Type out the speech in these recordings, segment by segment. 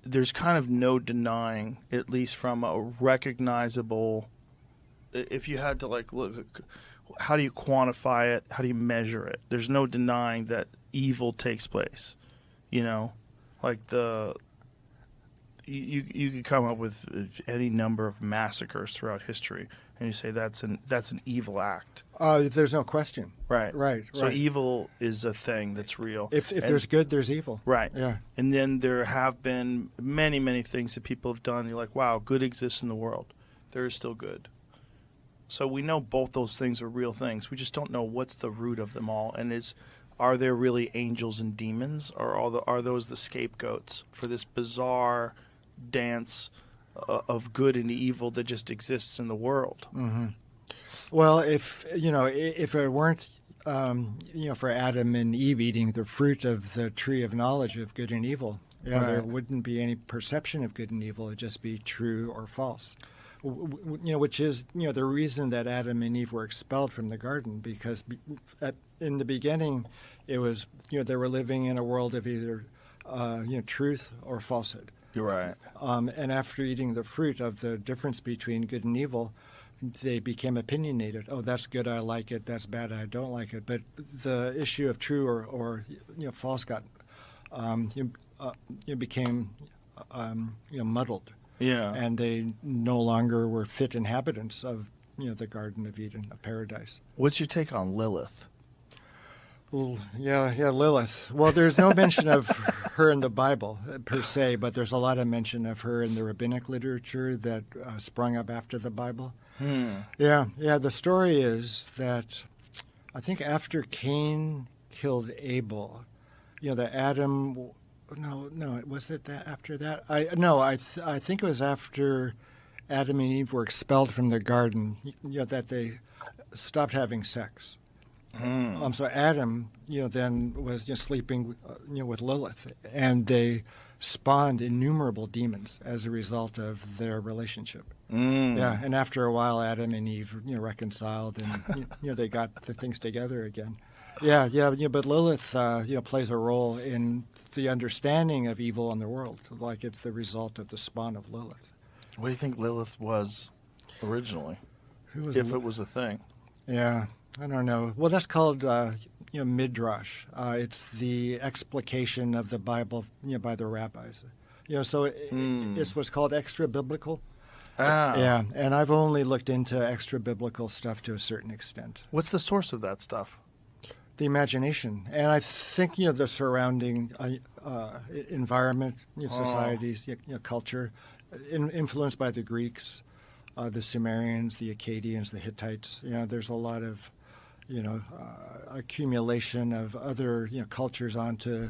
there's kind of no denying, at least from a recognizable, if you had to like look, how do you quantify it? How do you measure it? There's no denying that evil takes place. You know, like you could come up with any number of massacres throughout history, and you say that's an evil act. There's no question. Right. So evil is a thing that's real. If there's good, there's evil. Right. Yeah. And then there have been many, many things that people have done. You're like, wow, good exists in the world. There is still good. So we know both those things are real things. We just don't know what's the root of them all. And are there really angels and demons, or are those the scapegoats for this bizarre dance of good and evil that just exists in the world? Mm-hmm. Well, if it weren't, for Adam and Eve eating the fruit of the tree of knowledge of good and evil, there wouldn't be any perception of good and evil. It'd just be true or false. Which is the reason that Adam and Eve were expelled from the garden, because in the beginning, it was they were living in a world of either truth or falsehood. You're right. And after eating the fruit of the difference between good and evil, they became opinionated. Oh, that's good, I like it. That's bad, I don't like it. But the issue of true or false got became muddled. Yeah. And they no longer were fit inhabitants of the Garden of Eden, of paradise. What's your take on Lilith? Well, yeah, Lilith. Well, there's no mention of her in the Bible per se, but there's a lot of mention of her in the rabbinic literature that sprung up after the Bible. Yeah. The story is that I think after Cain killed Abel, that Adam. No. Was it that after that? I think it was after Adam and Eve were expelled from the garden. That they stopped having sex. So Adam, then was sleeping, with Lilith, and they spawned innumerable demons as a result of their relationship. Yeah, and after a while, Adam and Eve, reconciled, and they got the things together again. Yeah, but Lilith, plays a role in the understanding of evil in the world, like it's the result of the spawn of Lilith. What do you think Lilith was originally, if it was a thing? Yeah, I don't know. Well, that's called, midrash. It's the explication of the Bible, by the rabbis. So it's what's called extra-biblical. Yeah, and I've only looked into extra-biblical stuff to a certain extent. What's the source of that stuff? The imagination, and I think the surrounding environment, societies, culture, influenced by the Greeks, the Sumerians, the Akkadians, the Hittites. There's a lot of accumulation of other cultures onto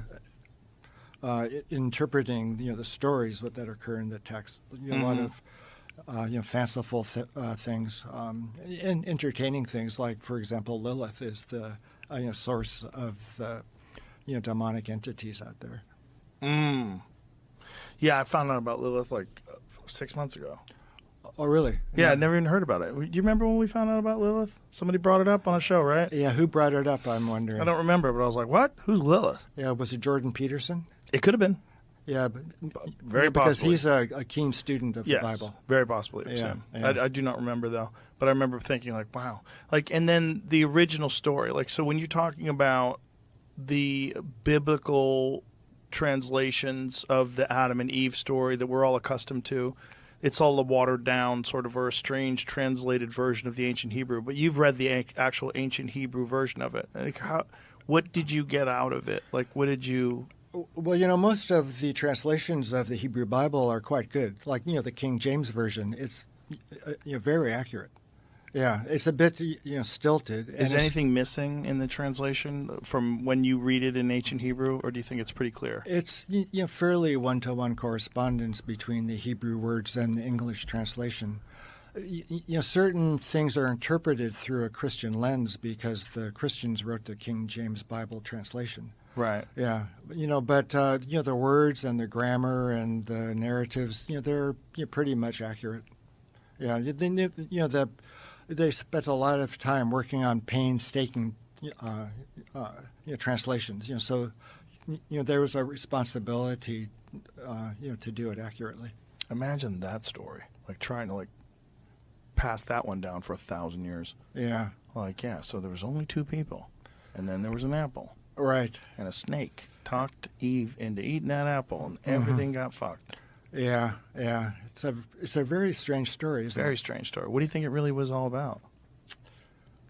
interpreting the stories that occur in the text. A lot of fanciful things, and entertaining things, like, for example, Lilith is the source of the demonic entities out there. Yeah, I found out about Lilith like 6 months ago. Oh, really? Yeah, I'd never even heard about it. Do you remember when we found out about Lilith? Somebody brought it up on a show, right? Yeah, who brought it up, I'm wondering. I don't remember, but I was like, what? Who's Lilith? Yeah, was it Jordan Peterson? It could have been. Yeah, but very because possibly. He's a keen student of the Bible. Very possibly. Yeah. I do not remember, though. But I remember thinking, like, wow. Like, and then the original story. Like, so when you're talking about the biblical translations of the Adam and Eve story that we're all accustomed to, it's all a watered-down sort of, or a strange translated version of the ancient Hebrew. But you've read the actual ancient Hebrew version of it. Like, what did you get out of it? Like, what did you... Well, most of the translations of the Hebrew Bible are quite good. Like, the King James Version, it's very accurate. Yeah, it's a bit, stilted. Is anything missing in the translation from when you read it in ancient Hebrew, or do you think it's pretty clear? It's fairly one-to-one correspondence between the Hebrew words and the English translation. Certain things are interpreted through a Christian lens because the Christians wrote the King James Bible translation. Right. Yeah. But the words and the grammar and the narratives, they're pretty much accurate. Yeah. They spent a lot of time working on painstaking translations. So there was a responsibility, to do it accurately. Imagine that story, like trying to like pass that one down for 1,000 years. Yeah. Like, yeah, so there was only two people, and then there was an apple, Right. and a snake talked Eve into eating that apple, and everything got fucked. Yeah. Yeah. It's a very strange story, isn't Very it? strange story. What do you think it really was all about?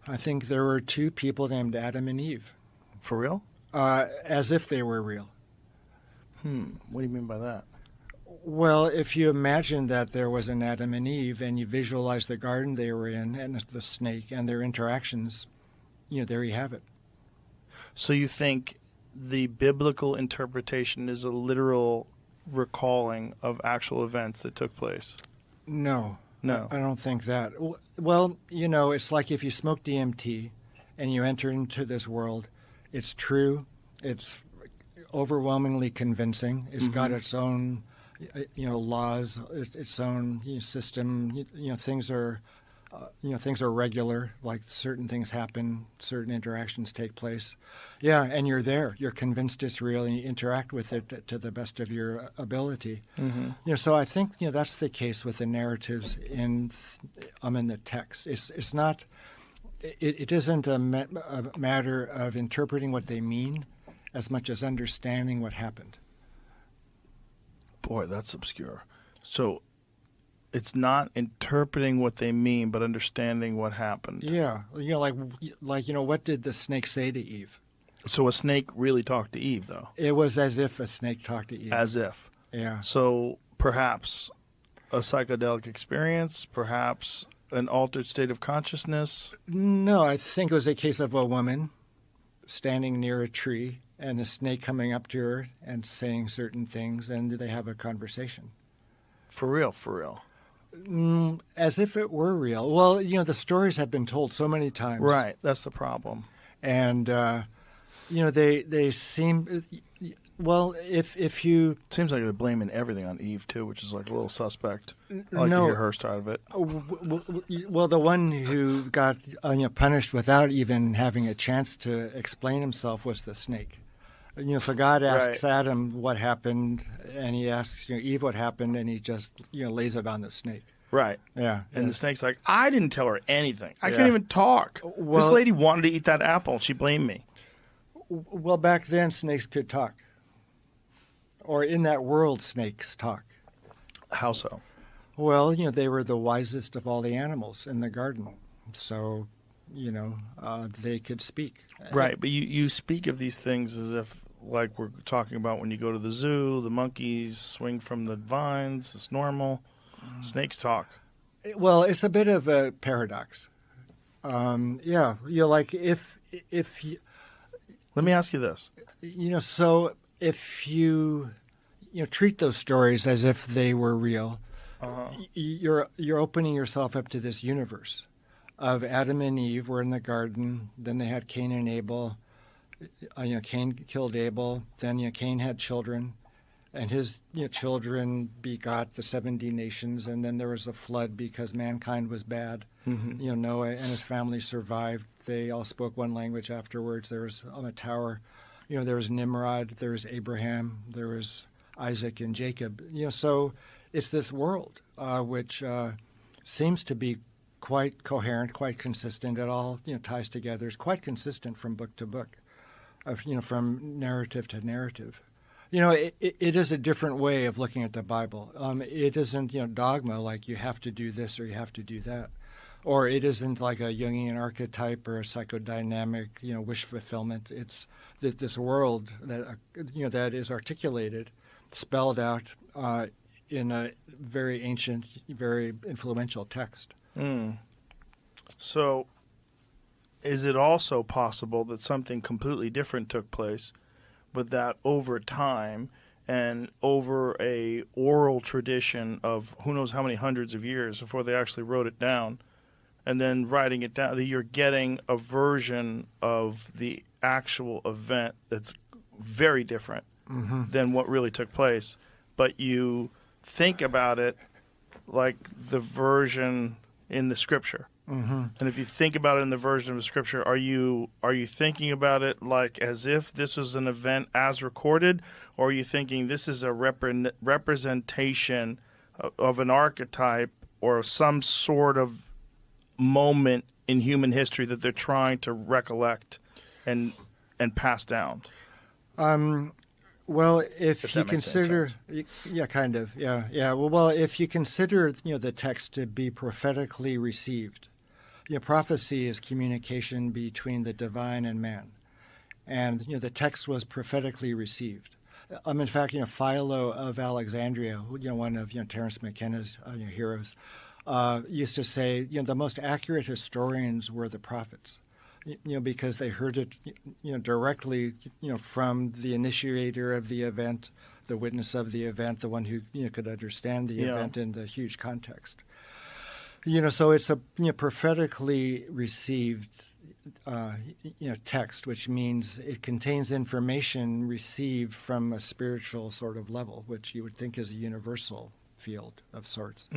I think there were two people named Adam and Eve, For real? as if they were real. What do you mean by that? Well, if you imagine that there was an Adam and Eve and you visualize the garden they were in and the snake and their interactions, there you have it. So you think the biblical interpretation is a literal recalling of actual events that took place? No. No. I don't think that. Well, it's like if you smoke DMT and you enter into this world, it's true, it's overwhelmingly convincing, it's got its own laws, its own system. Things are regular. Like certain things happen, certain interactions take place. Yeah, and you're there. You're convinced it's real, and you interact with it to the best of your ability. So I think that's the case with the narratives in the text. It's not. It isn't a matter of interpreting what they mean, as much as understanding what happened. Boy, that's obscure. So it's not interpreting what they mean, but understanding what happened. Yeah, what did the snake say to Eve? So a snake really talked to Eve, though. It was as if a snake talked to Eve. As if. Yeah. So perhaps a psychedelic experience, perhaps an altered state of consciousness. No, I think it was a case of a woman standing near a tree and a snake coming up to her and saying certain things, and they have a conversation. For real, for real. As if it were real. Well, the stories have been told so many times. Right, that's the problem. And, they seem... Well, if you... Seems like they're blaming everything on Eve, too, which is like a little suspect. I like No. to hear her side of it. Well, the one who got punished without even having a chance to explain himself was the snake. So God asks Right. Adam what happened, and he asks Eve what happened, and he just lays it on the snake. Right. Yeah. And the snake's like, I didn't tell her anything. I Yeah. can't even talk. This Well- lady wanted to eat that apple. She blamed me. Well, back then snakes could talk, or in that world, snakes talk. How so? Well, they were the wisest of all the animals in the garden, so they could speak. Right, but you speak of these things as if, like we're talking about when you go to the zoo, the monkeys swing from the vines, it's normal. Snakes talk. Well, it's a bit of a paradox. Yeah, like if you, Let me ask you this. so if you treat those stories as if they were real, you're opening yourself up to this universe of Adam and Eve were in the garden. Then they had Cain and Abel. Cain killed Abel. Then Cain had children, and his children begot the 70 nations. And then there was a flood because mankind was bad. Noah and his family survived. They all spoke one language afterwards. There was on a tower. There was Nimrod. There was Abraham. There was Isaac and Jacob. So it's this world which seems to be quite coherent, quite consistent. It all ties together. It's quite consistent from book to book, from narrative to narrative. It is a different way of looking at the Bible. It isn't dogma like you have to do this or you have to do that, or it isn't like a Jungian archetype or a psychodynamic wish fulfillment. It's this world that that is articulated, spelled out in a very ancient, very influential text. So, is it also possible that something completely different took place, but that over time and over a oral tradition of who knows how many hundreds of years before they actually wrote it down, and then writing it down, that you're getting a version of the actual event that's very different than what really took place, but you think about it like the version in the scripture. And if you think about it in the version of Scripture, are you thinking about it like as if this was an event as recorded, or are you thinking this is a representation of an archetype or some sort of moment in human history that they're trying to recollect and pass down? Well, if If you that makes any consider, sense. yeah, kind of, yeah. Well, if you consider, the text to be prophetically received, prophecy is communication between the divine and man, and the text was prophetically received. In fact, Philo of Alexandria, one of Terence McKenna's heroes, used to say, the most accurate historians were the prophets. Because they heard it, directly, from the initiator of the event, the witness of the event, the one who, could understand the event in the huge context. So it's a prophetically received, text, which means it contains information received from a spiritual sort of level, which you would think is a universal field of sorts.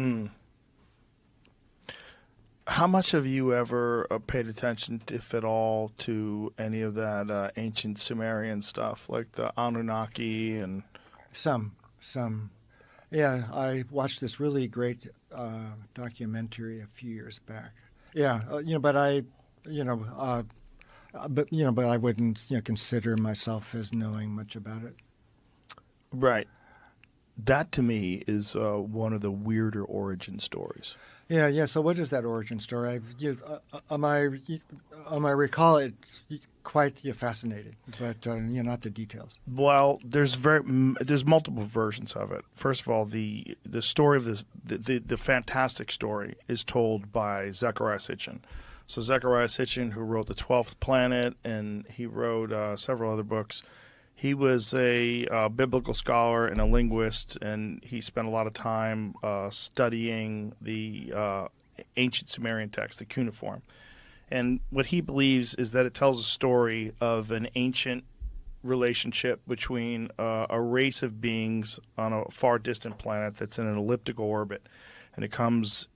How much have you ever paid attention, if at all, to any of that ancient Sumerian stuff, like the Anunnaki and? Some. Yeah, I watched this really great documentary a few years back. Yeah, but I wouldn't consider myself as knowing much about it. Right. That to me is one of the weirder origin stories. Yeah. So, what is that origin story? I recall it quite fascinating, but not the details. Well, there's multiple versions of it. First of all, the story of this the fantastic story is told by Zecharia Sitchin. So Zecharia Sitchin, who wrote The 12th Planet, and he wrote several other books. He was a biblical scholar and a linguist, and he spent a lot of time studying the ancient Sumerian text, the cuneiform. And what he believes is that it tells a story of an ancient relationship between a race of beings on a far distant planet that's in an elliptical orbit, and it comes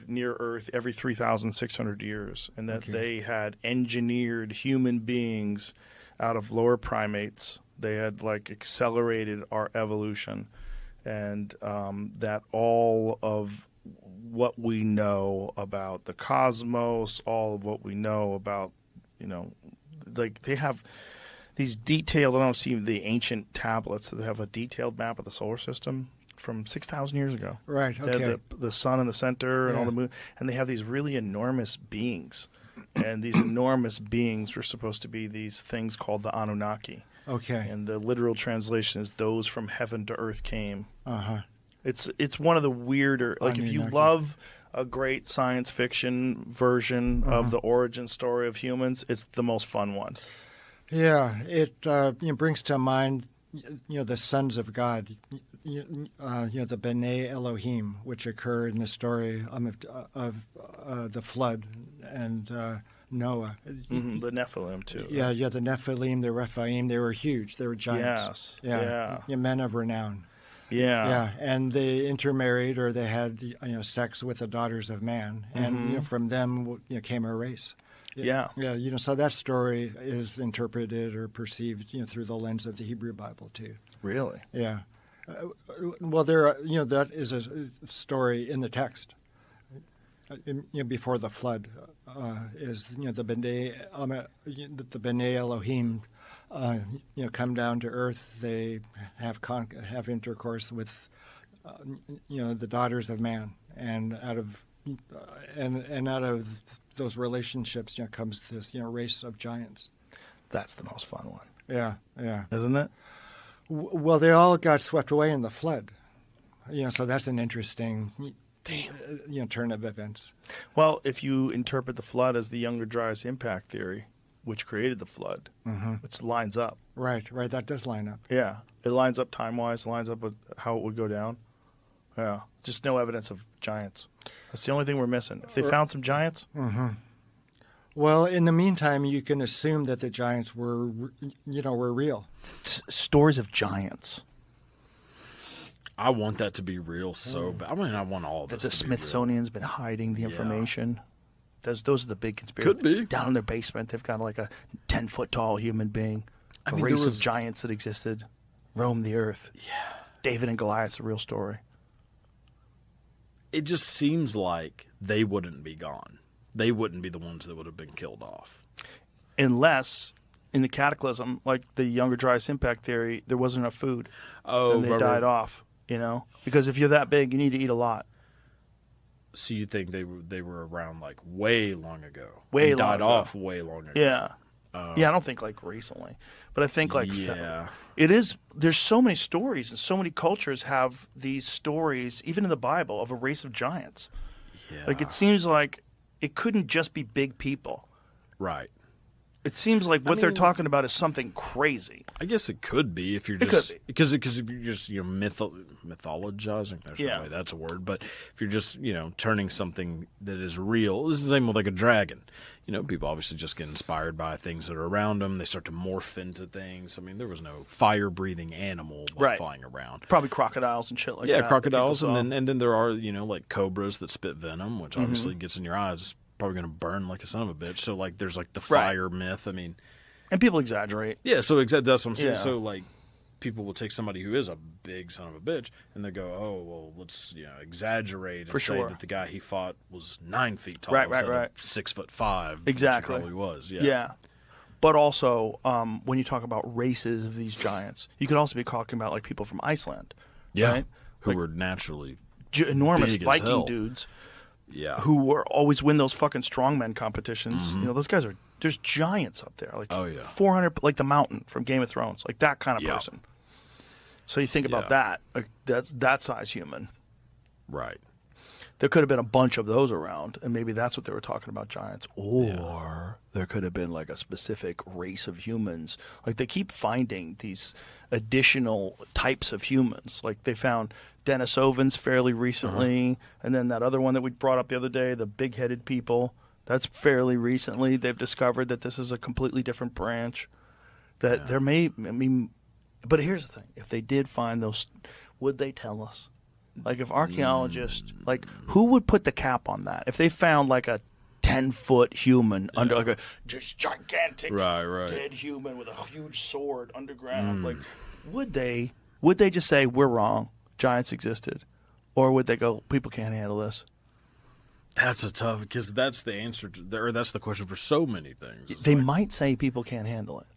near Earth every 3,600 years, and that they had engineered human beings out of lower primates. They had accelerated our evolution, and that all of what we know about the cosmos, all of what we know about, they have these detailed, I don't see the ancient tablets, they have a detailed map of the solar system from 6,000 years ago. Right, okay. They have the sun in the center and all the moon, and they have these really enormous beings. And these enormous beings were supposed to be these things called the Anunnaki. Okay. And the literal translation is those from heaven to earth came. Uh-huh. It's one of the weirder, if you love a great science fiction version of the origin story of humans, it's the most fun one. Yeah, it brings to mind, the sons of God, the B'nai Elohim, which occur in the story of the flood and Noah. The Nephilim, too. Yeah, the Nephilim, the Rephaim, they were huge. They were giants. Yes, yeah. Men of renown. Yeah. Yeah, and they intermarried, or they had sex with the daughters of man, and from them came a race. Yeah. Yeah, so that story is interpreted or perceived through the lens of the Hebrew Bible too. Really? Yeah. Well, that is a story in the text. Before the flood, is the B'nai Elohim, come down to earth. They have intercourse with, the daughters of man, and out of those relationships, comes this race of giants. That's the most fun one. Yeah. Isn't it? Well, they all got swept away in the flood. So that's an interesting turn of events. Well, if you interpret the flood as the Younger Dryas impact theory, which created the flood, which lines up. Right, that does line up. Yeah, it lines up time-wise, lines up with how it would go down. Yeah, just no evidence of giants. That's the only thing we're missing. If they found some giants. Well, in the meantime, you can assume that the giants were real. Stories of giants. I want that to be real so bad. I want all this That the to be Smithsonian's been hiding the information. those are the big conspiracies. Could be. Down in their basement, they've got like a 10-foot tall human being, a race of giants that existed, roamed the earth. Yeah. David and Goliath's a real story. It just seems like they wouldn't be gone. They wouldn't be the ones that would have been killed off. Unless, in the cataclysm, like the Younger Dryas impact theory, there wasn't enough food. Oh, and they died off, you know? Because if you're that big, you need to eat a lot. So you think they were around like way long ago? Way and long died ago. off way long ago. Yeah. Yeah, I don't think like recently. But I think like Yeah. it is, there's so many stories and so many cultures have these stories, even in the Bible, of a race of giants. Yeah. Like it seems like it couldn't just be big people. Right. It seems like what they're talking about is something crazy. I guess it could be if you're It just could be. because if you're just mythologizing. There's Yeah. no way that's a word, but if you're just turning something that is real, this is the same with like a dragon. People obviously just get inspired by things that are around them. They start to morph into things. I mean, there was no fire-breathing animal Right. flying around. Probably crocodiles and shit like that. Yeah, that crocodiles, people and saw. then there are like cobras that spit venom, which obviously gets in your eyes. Probably going to burn like a son of a bitch. So like, there's like the fire myth. I mean. And people exaggerate. Yeah, so exactly that's what I'm saying. Yeah. So like, people will take somebody who is a big son of a bitch, and they go, "Oh, well, let's exaggerate and For say sure. that the guy he fought was 9 feet tall Right, instead right. of 6'5". Exactly. Which he probably was. Yeah. Yeah. But also, when you talk about races of these giants, you could also be talking about like people from Iceland. Yeah. Right? Who Like, were naturally. enormous big as Viking hell. dudes Yeah. who were always win those fucking strongman competitions. Those guys are, there's giants up there. Like Oh, yeah. 400, like the mountain from Game of Thrones, like that kind of Yeah. person. So you think about Yeah. that, like that's that size human. Right. There could have been a bunch of those around, and maybe that's what they were talking about, giants. Or there could have been like a specific race of humans. Like they keep finding these additional types of humans. Like they found Denisovans fairly recently, and then that other one that we brought up the other day, the big-headed people. That's fairly recently. They've discovered that this is a completely different branch. That there may, I mean, but here's the thing: if they did find those, would they tell us? Like if archaeologists, like who would put the cap on that? If they found like a 10-foot human under like a just gigantic Right. dead human with a huge sword underground, like would they just say we're wrong, giants existed, or would they go people can't handle this? That's a tough because that's the answer to, or that's the question for so many things. It's They like, might say people can't handle it.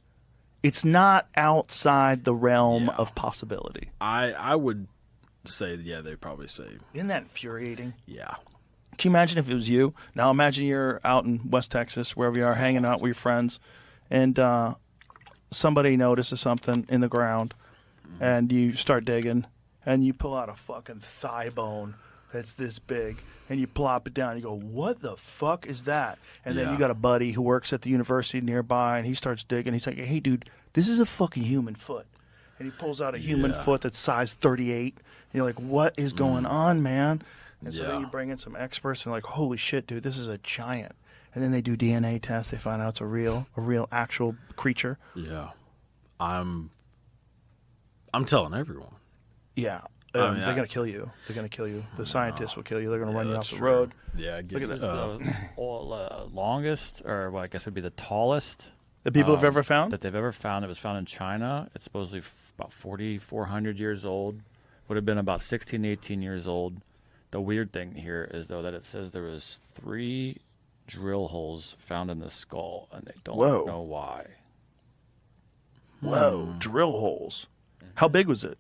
It's not outside the realm of possibility. I would say they'd probably say Isn't that infuriating? yeah. Can you imagine if it was you? Now imagine you're out in West Texas, wherever you are, hanging out with your friends, and somebody notices something in the ground, and you start digging, and you pull out a fucking thigh bone that's this big, and you plop it down. You go, what the fuck is that? And then Yeah. you got a buddy who works at the university nearby, and he starts digging. He's like, hey, dude, this is a fucking human foot. And he pulls out a human foot that's size 38. And you're like, what is going on, man? And so then Yeah. you bring in some experts and like, holy shit, dude, this is a giant. And then they do DNA tests. They find out it's a real actual creature. Yeah. I'm telling everyone. Yeah. I mean, they're going to kill you. They're going to kill you. The scientists will kill you. They're going to run you off that's the true. road. Yeah, I get Look at it. this. Longest, or what I guess would be the tallest The people have ever found? that they've ever found. It was found in China. It's supposedly about 4,400 years old. Would have been about 16, 18 years old. The weird thing here is, though, that it says there was 3 drill holes found in the skull, and they don't Whoa. know why. Whoa, drill holes. How big was it?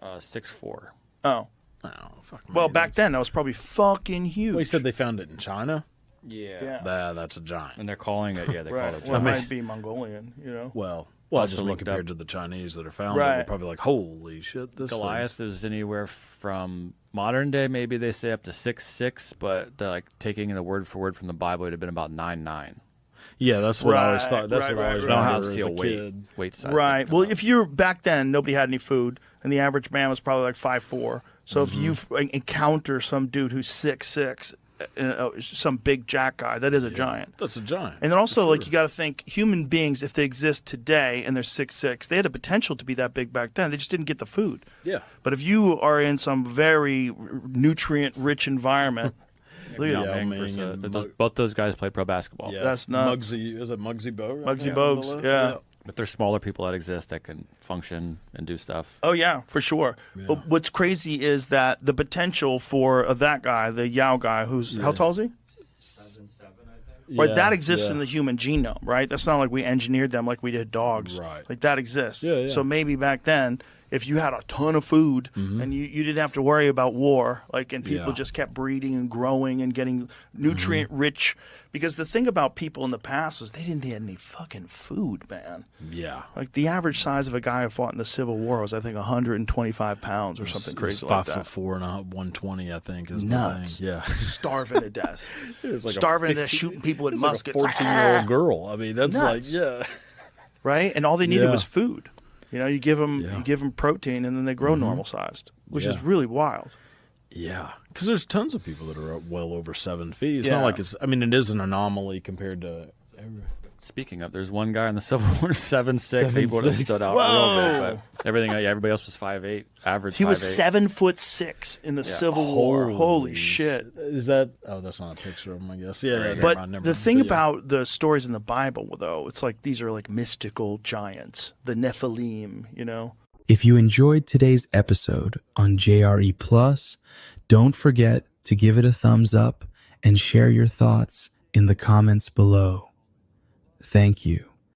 6'4". Oh. Oh, fuck me. Well, back then, that was probably fucking huge. Well, you said they found it in China. Yeah. That's a giant. And they're calling it, they Right. call it Well, it giant. might be Mongolian, you know? Well, I Also just mean looked compared up- to the Chinese that are found, Right. they're probably like, holy shit, this Goliath thing's- is anywhere from modern day, maybe they say up to 6'6", but they're like taking the word for word from the Bible, it would have been about 9'9". Yeah, that's what I always Right, thought. That's right, what I always right, I don't know right. how remember to see as a a kid. weight size. Right. to Well, come if up. you're back then, nobody had any food, and the average man was probably like 5'4". So if you encounter some dude who's 6'6", some big jack guy, that is a giant. That's a giant. And then also, for like, sure. you got to think human beings, if they exist today and they're 6'6", they had a potential to be that big back then. They just didn't get the food. Yeah. But if you are in some very nutrient-rich environment, Look at Yao Ming Ming and both those guys play pro basketball. Yeah. That's nuts. Is it Muggsy Bogues? Muggsy on Bogues, the list? yeah. But there's smaller people that exist that can function and do stuff. Oh yeah, for sure. But what's crazy is that the potential for that guy, the Yao guy, who's how tall is he? 7'7", I think. Right, Yeah, that exists yeah. in the human genome, right? That's not like we engineered them like we did dogs. Right. Like that exists. Yeah, yeah. So maybe back then, if you had a ton of food and you didn't have to worry about war, like, and people Yeah. just kept breeding and growing and getting nutrient rich, because the thing about people in the past was they didn't have any fucking food, man. Yeah. Like the average size of a guy who fought in the Civil War was, I think, 125 pounds or something crazy like that. 5'4" and 120, I think, is Nuts. the thing. Yeah. Starving to death. It's like a Starving to death, 15 shooting people with it's like muskets. a 14-year-old girl. I mean, that's Nuts. like, yeah. Right? And all they needed Yeah. was food. You know, you give them Yeah. protein, and then they grow normal sized, which is Yeah. really wild. Yeah. Because there's tons of people that are well over 7 feet. It's Yeah. not like it's, I mean, it is an anomaly compared to. Speaking of, there's one guy in the Civil War 7'6". He would have 7'6". stood out Whoa. a little bit, but everybody else was 5'8", average. He was 5'8". 7'6" in the Civil War. Holy shit! Is that? Oh, that's not a picture of him, I guess. Yeah. never But mind, never the mind. thing But yeah. about the stories in the Bible, though, it's like these are like mystical giants, the Nephilim. You know. If you enjoyed today's episode on JRE Plus, don't forget to give it a thumbs up and share your thoughts in the comments below. Thank you.